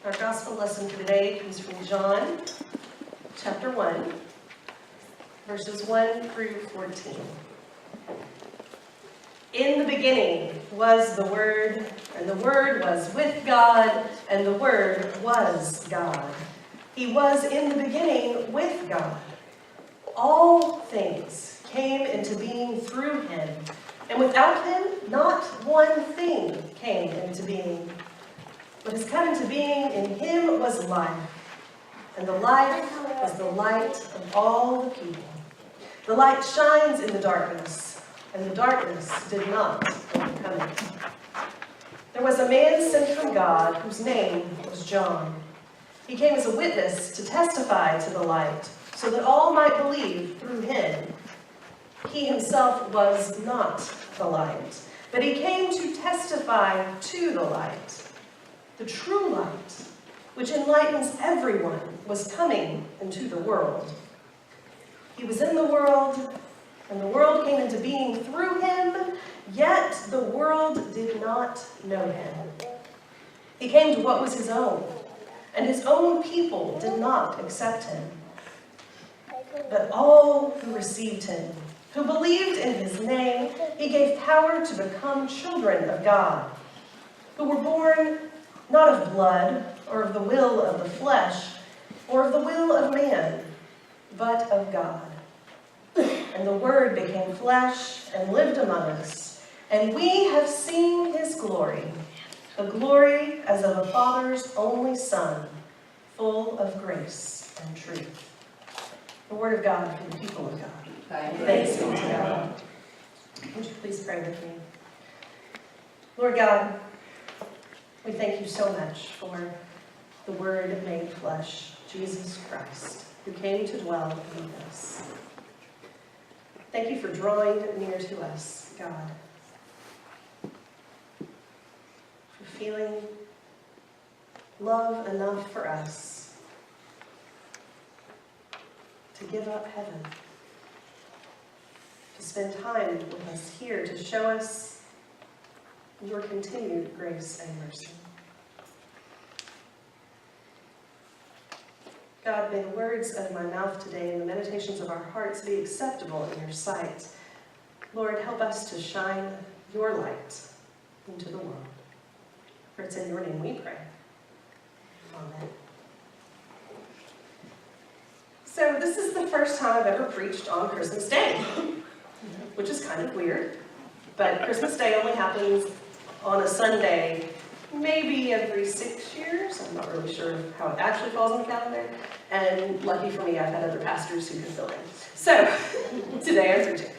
Our gospel lesson for today comes from John chapter 1, verses 1 through 14. In the beginning was the Word, and the Word was with God, and the Word was God. He was in the beginning with God. All things came into being through him, and without him, not one thing came into being. What has come into being in him was life, and the life was the light of all the people. The light shines in the darkness, and the darkness did not overcome it. There was a man sent from God whose name was John. He came as a witness to testify to the light, so that all might believe through him. He himself was not the light, but he came to testify to the light. The true light, which enlightens everyone, was coming into the world. He was in the world, and the world came into being through him, yet the world did not know him. He came to what was his own, and his own people did not accept him. But all who received him, who believed in his name, he gave power to become children of God, who were born not of blood, or of the will of the flesh, or of the will of man, but of God. And the Word became flesh and lived among us, and we have seen his glory, a glory as of a Father's only Son, full of grace and truth. The word of God for the people of God. Thanks be to God. Would you please pray with me? Lord God, we thank you so much for the Word made flesh, Jesus Christ, who came to dwell among us. Thank you for drawing near to us, God, for feeling love enough for us to give up heaven, to spend time with us here, to show us your continued grace and mercy. God, may the words of my mouth today and the meditations of our hearts be acceptable in your sight. Lord, help us to shine your light into the world. For it's in your name we pray. Amen. So this is the first time I've ever preached on Christmas Day, which is kind of weird. But Christmas Day only happens on a Sunday, maybe every 6 years. I'm not really sure how it actually falls on the calendar. And lucky for me, I've had other pastors who can fill in. So today I'm preaching.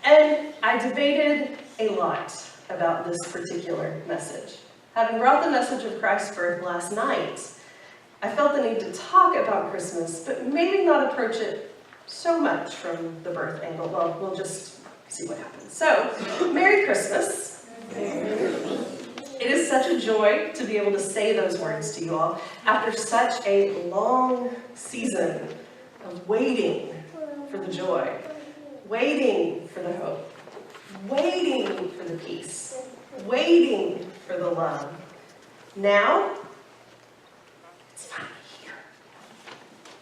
And I debated a lot about this particular message. Having brought the message of Christ's birth last night, I felt the need to talk about Christmas, but maybe not approach it so much from the birth angle. Well, we'll just see what happens. So, Merry Christmas. It is such a joy to be able to say those words to you all after such a long season of waiting for the joy, waiting for the hope, waiting for the peace, waiting for the love. Now, it's finally here.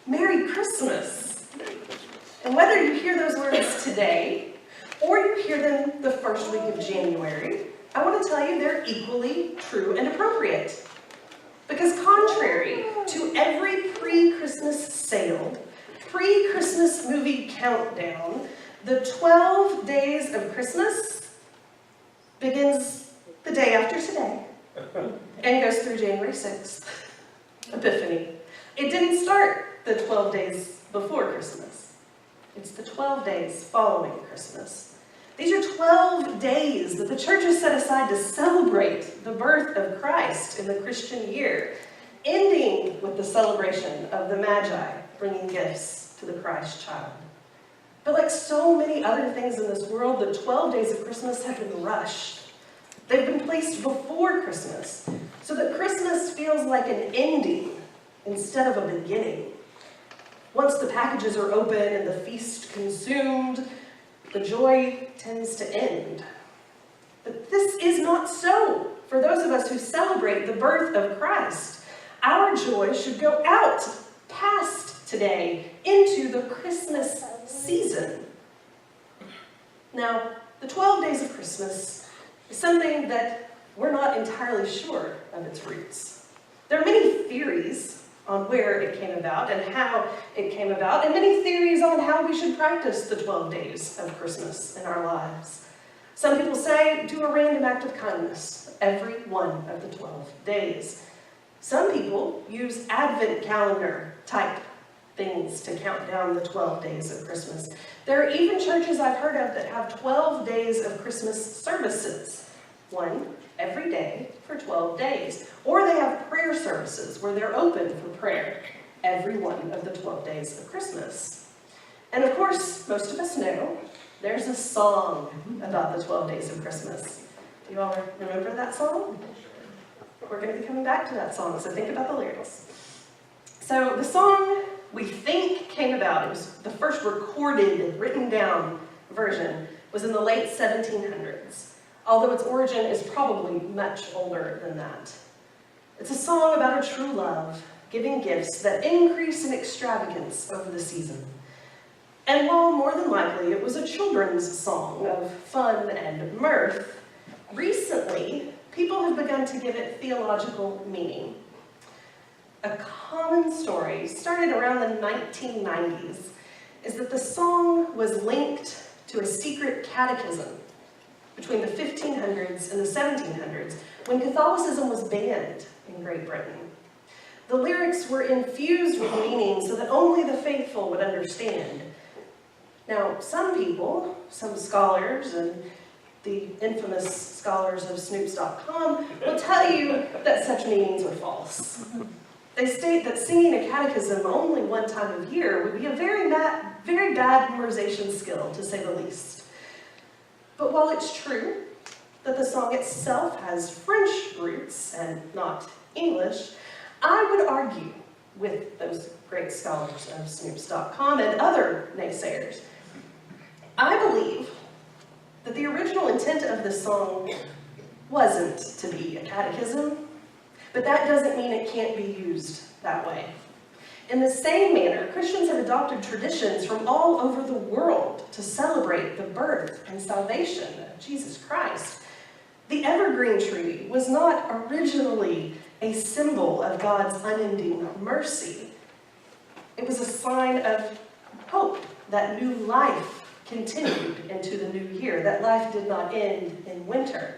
Merry Christmas. And whether you hear those words today, or you hear them the first week of January, I want to tell you they're equally true and appropriate. Because contrary to every pre-Christmas sale, pre-Christmas movie countdown, the 12 days of Christmas begins the day after today and goes through January 6th, Epiphany. It didn't start the 12 days before Christmas. It's the 12 days following Christmas. These are 12 days that the church has set aside to celebrate the birth of Christ in the Christian year, ending with the celebration of the Magi bringing gifts to the Christ child. But like so many other things in this world, the 12 days of Christmas have been rushed. They've been placed before Christmas, so that Christmas feels like an ending instead of a beginning. Once the packages are open and the feast consumed, the joy tends to end. But this is not so for those of us who celebrate the birth of Christ. Our joy should go out past today into the Christmas season. Now, the 12 days of Christmas is something that we're not entirely sure of its roots. There are many theories on where it came about and how it came about, and many theories on how we should practice the 12 days of Christmas in our lives. Some people say, do a random act of kindness every one of the 12 days. Some people use Advent calendar type things to count down the 12 days of Christmas. There are even churches I've heard of that have 12 days of Christmas services, one every day for 12 days. Or they have prayer services where they're open for prayer every one of the 12 days of Christmas. And of course, most of us know there's a song about the 12 days of Christmas. Do you all remember that song? We're going to be coming back to that song, so think about the lyrics. So the song we think came about, it was the first recorded, written down version, was in the late 1700s. Although its origin is probably much older than that. It's a song about a true love, giving gifts that increase in extravagance over the season. And while more than likely it was a children's song of fun and mirth, recently people have begun to give it theological meaning. A common story, started around the 1990s, is that the song was linked to a secret catechism between the 1500s and the 1700s, when Catholicism was banned in Great Britain. The lyrics were infused with meaning so that only the faithful would understand. Now, some people, some scholars, and the infamous scholars of Snopes.com will tell you that such meanings are false. They state that singing a catechism only one time a year would be a very bad memorization skill, to say the least. But while it's true that the song itself has French roots and not English, I would argue with those great scholars of Snopes.com and other naysayers. I believe that the original intent of this song wasn't to be a catechism, but that doesn't mean it can't be used that way. In the same manner, Christians have adopted traditions from all over the world to celebrate the birth and salvation of Jesus Christ. The evergreen tree was not originally a symbol of God's unending mercy. It was a sign of hope that new life continued into the new year, that life did not end in winter.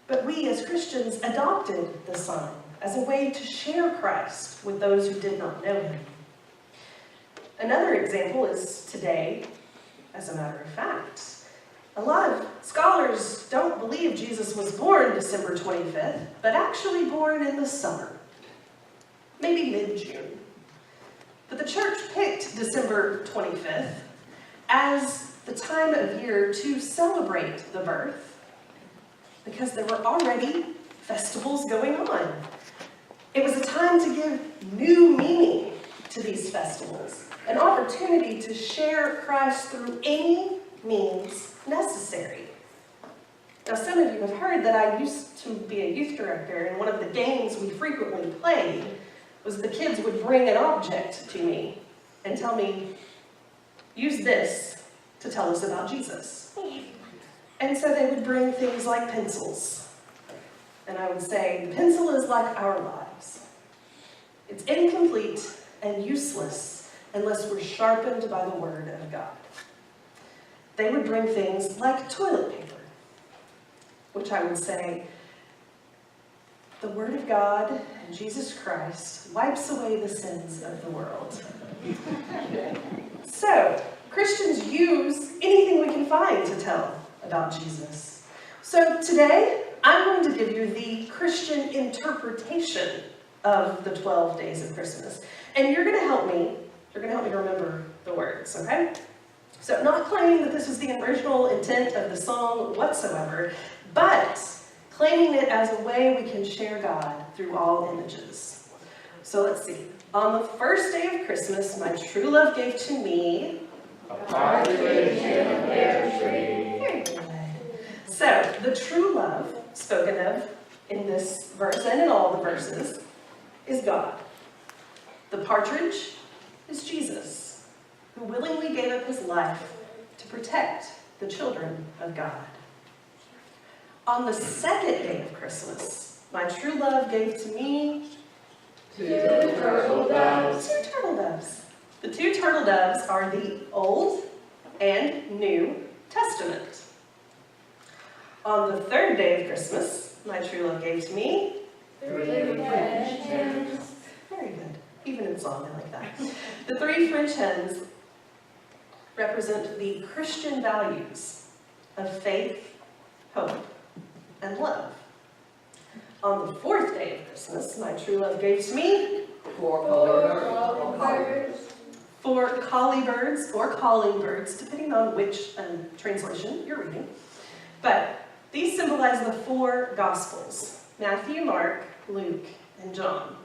But we as Christians adopted the sign as a way to share Christ with those who did not know him. Another example is today, as a matter of fact. A lot of scholars don't believe Jesus was born December 25th, but actually born in the summer, maybe mid-June. But the church picked December 25th as the time of year to celebrate the birth, because there were already festivals going on. It was a time to give new meaning to these festivals, an opportunity to share Christ through any means necessary. Now, some of you have heard that I used to be a youth director, and one of the games we frequently played was the kids would bring an object to me and tell me, use this to tell us about Jesus. And so they would bring things like pencils. And I would say, the pencil is like our lives. It's incomplete and useless unless we're sharpened by the Word of God. They would bring things like toilet paper, which I would say, the Word of God and Jesus Christ wipes away the sins of the world. So, Christians use anything we can find to tell about Jesus. So today, I'm going to give you the Christian interpretation of the 12 days of Christmas. And you're going to help me remember the words, okay? So not claiming that this is the original intent of the song whatsoever, but claiming it as a way we can share God through all images. So let's see. On the first day of Christmas, my true love gave to me a partridge in a pear tree. Very good. So, the true love spoken of in this verse and in all the verses is God. The partridge is Jesus, who willingly gave up his life to protect the children of God. On the second day of Christmas, my true love gave to me 2 turtle doves. 2 turtle doves. The 2 turtle doves are the Old and New Testament. On the third day of Christmas, my true love gave to me 3 French hens. Very good. Even in song, I like that. The 3 French hens represent the Christian values of faith, hope, and love. On the 4th day of Christmas, my true love gave to me 4 colored birds. 4 collie birds or calling birds, depending on which translation you're reading. But these symbolize the 4 Gospels: Matthew, Mark, Luke, and John.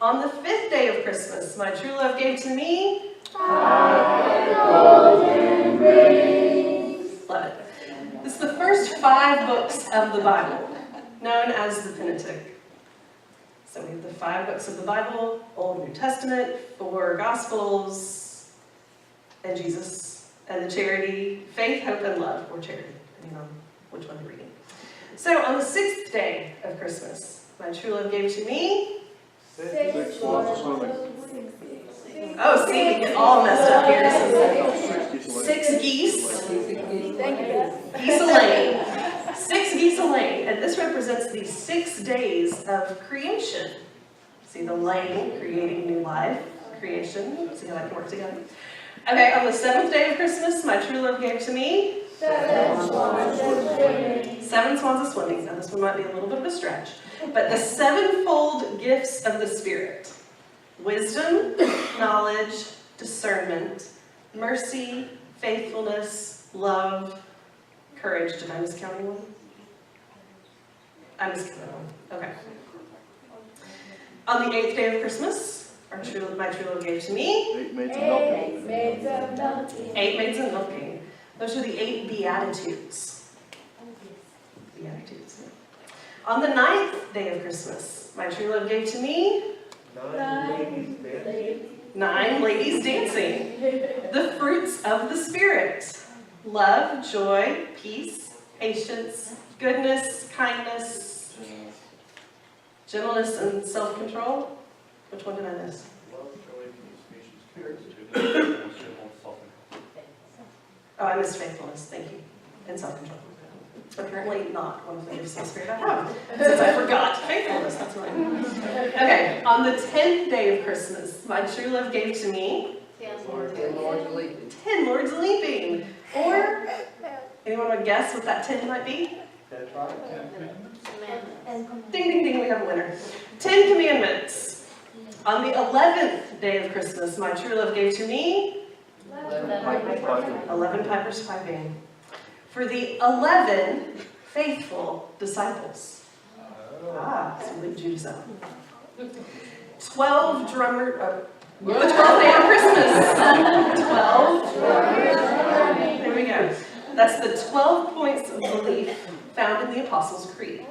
On the 5th day of Christmas, my true love gave to me 5 golden rings. Love it. This is the first 5 books of the Bible, known as the Pentateuch. So we have the 5 books of the Bible, Old and New Testament, 4 Gospels, and Jesus, and the charity, faith, hope, and love, or charity, depending on which one you're reading. So on the 6th day of Christmas, my true love gave to me 6 oh, see, we get all messed up here. 6 geese. Geese a lane. 6 geese a lane. And this represents the 6 days of creation. See the lane, creating new life, creation. See how that can work together? Okay, on the 7th day of Christmas, my true love gave to me 7 swans swimming. 7 swans a swimming. Now this one might be a little bit of a stretch. But the 7-fold gifts of the Spirit: wisdom, knowledge, discernment, mercy, faithfulness, love, courage. Did I miscount anyone? I miscounted one. Okay. On the 8th day of Christmas, my true love gave to me 8 maids of 8 milking. maids of milking. 8 maids of milking. Those are the 8 Beatitudes. Beatitudes. On the 9th day of Christmas, my true love gave to me 9 ladies dancing. The fruits of the Spirit: love, joy, peace, patience, goodness, kindness, gentleness, and self-control. Which one did I miss? Oh, I missed faithfulness, thank you, and self-control. Apparently not one of the gifts of the Spirit I have, since I forgot faithfulness, that's mine. Okay, on the 10th day of Christmas, my true love gave to me 10 lords leaping. 10 lords leaping. Or, anyone would guess what that 10 might be? Ding, ding, ding, we have a winner. 10 commandments. On the 11th day of Christmas, my true love gave to me 11 pipers piping. For the 11 faithful disciples. So leave Judas out. 12 drummer, the 12th day of Christmas. 12. There we go. That's the 12 points of belief found in the Apostles' Creed.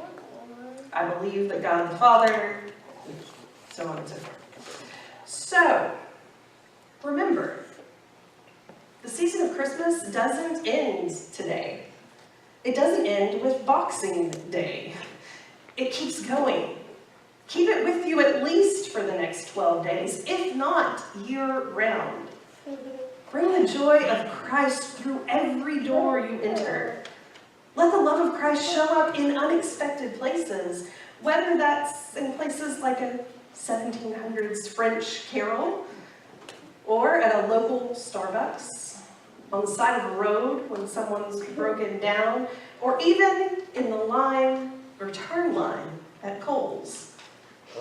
I believe that God the Father, so on and so forth. So, remember, the season of Christmas doesn't end today. It doesn't end with Boxing Day. It keeps going. Keep it with you at least for the next 12 days, if not year-round. Bring the joy of Christ through every door you enter. Let the love of Christ show up in unexpected places, whether that's in places like a 1700s French carol, or at a local Starbucks, on the side of a road when someone's broken down, or even in the line or turn line at Kohl's.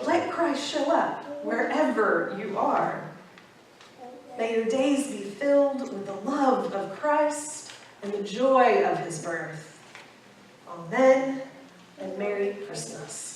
Let Christ show up wherever you are. May your days be filled with the love of Christ and the joy of his birth. Amen, and Merry Christmas.